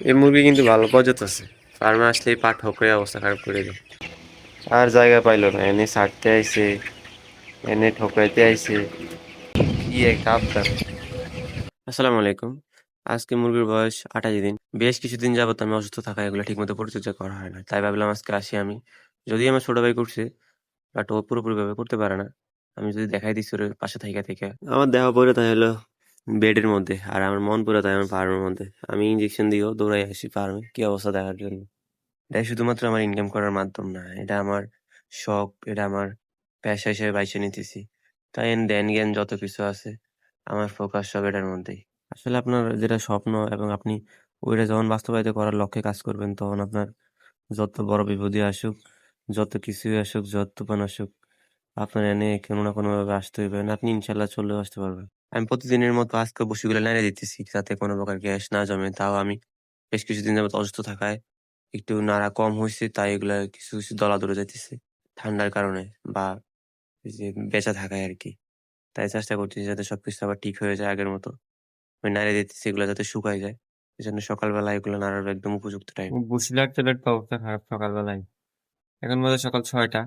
এই মুরগি কিন্তু ভালো পর্যাপ্ত আছে। ফার্মে আসলেই পা ঠোকরে অবস্থা খারাপ করে দেয়। আর জায়গা পাইলো না, এনে ছাড়তে আইছে, এনে ঠোকরাইতে আইছে, কি একটা আবদার। আসসালামু আলাইকুম। আজকে মুরগির বয়স 28 দিন। বেশ কিছুদিন যাবত আমি অসুস্থ থাকায় এগুলো ঠিকমতো পরিচর্যা করা হয় না, তাই ভাবলাম আজকে আসি আমি। যদি আমার ছোট ভাই করছে, বাট ও পুরোপুরি ভাবে করতে পারে না। আমি যদি দেখাই দিচ্ছি ওর পাশে থাইকা থেকে, আমার দেহ পড়ে তাই হলো বেডের মধ্যে, আর আমার মন পুরো তাই আমার ফার্মের মধ্যে। আমি ইঞ্জেকশন দিয়েও দৌড়াই আসি ফার্মে কি অবস্থা দেখার জন্য। এটা শুধুমাত্র আমার ইনকাম করার মাধ্যম না, এটা আমার শখ, এটা আমার পেশা হিসেবে বাইছে নিতেছি। তাই ধ্যান জ্ঞান যত কিছু আছে, আমার ফোকাস সব এটার মধ্যেই। আসলে আপনার যেটা স্বপ্ন এবং আপনি ওইটা যখন বাস্তবায়িত করার লক্ষ্যে কাজ করবেন, তখন আপনার যত বড় বিপদই আসুক, যত কিছুই আসুক, যত তুফান আসুক, আপনার এনে কোনো না কোনো ভাবে আসতে হইবে না, আপনি ইনশাল্লাহ চলেও আসতে পারবেন। আমি প্রতিদিনের মতো আজকে বসিগুলো নাড়িয়ে দিতেছি যাতে কোনো প্রকার গ্যাস না জমে। তাও আমি বেশ কিছুদিন যাবত অসুস্থ থাকায় একটু নাড়া কম হয়েছে, তাই এগুলা কিছু কিছু দলা দূরে যাইতেছে ঠান্ডার কারণে, বা এই যে বেঁচে থাকায় আর কি। তাই চেষ্টা করতেছি যাতে সবকিছু আবার ঠিক হয়ে যায় আগের মতো। আমি নাড়িয়ে দিতেছি এগুলো যাতে শুকায় যায়। এজন্য সকালবেলা এগুলো নাড়ার একদম উপযুক্ত টাইম। বসিরহাট সিলেট তো অবস্থা খারাপ সকালবেলায়। এখন বোধহয় সকাল 6টা।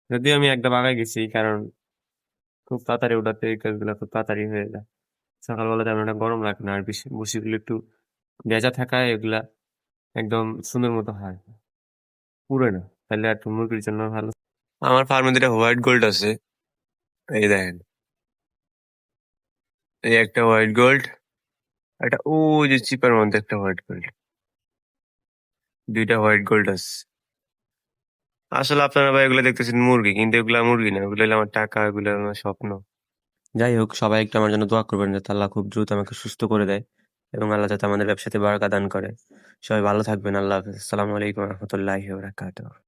যদিও আমি একদম আগে গেছি, কারণ খুব তাড়াতাড়ি ওঠাতে এই কাজগুলো খুব তাড়াতাড়ি হয়ে যায়। সকালবেলা তেমন একটা গরম লাগে না, আর বসিগুলো একটু ভেজা থাকায় এগুলা একদম সুন্দর মতো হয়, পুড়ে না। তাহলে আর মুরগির জন্য ভালো। আমার ফার্মে যেটা হোয়াইট গোল্ড আছে, এই দেখেন, এই একটা হোয়াইট গোল্ড, একটা ওই যে চিপার মধ্যে একটা হোয়াইট গোল্ড, দুইটা হোয়াইট গোল্ড আছে। আসলে আপনারা ভাই এগুলো দেখতেছেন মুরগি, কিন্তু এগুলা মুরগি না, এগুলো হলো আমার টাকা, এগুলো আমার স্বপ্ন। যাই হোক, সবাই একটু আমার জন্য দোয়া করবেন যাতে আল্লাহ খুব দ্রুত আমাকে সুস্থ করে দেয় এবং আল্লাহ যাতে আমাদের ব্যবসাতে বারাকা দান করে। সবাই ভালো থাকবেন। আল্লাহ হাফেজ। আসসালামু আলাইকুম রহমতুল্লাহি ওয়া বারাকাতুহু।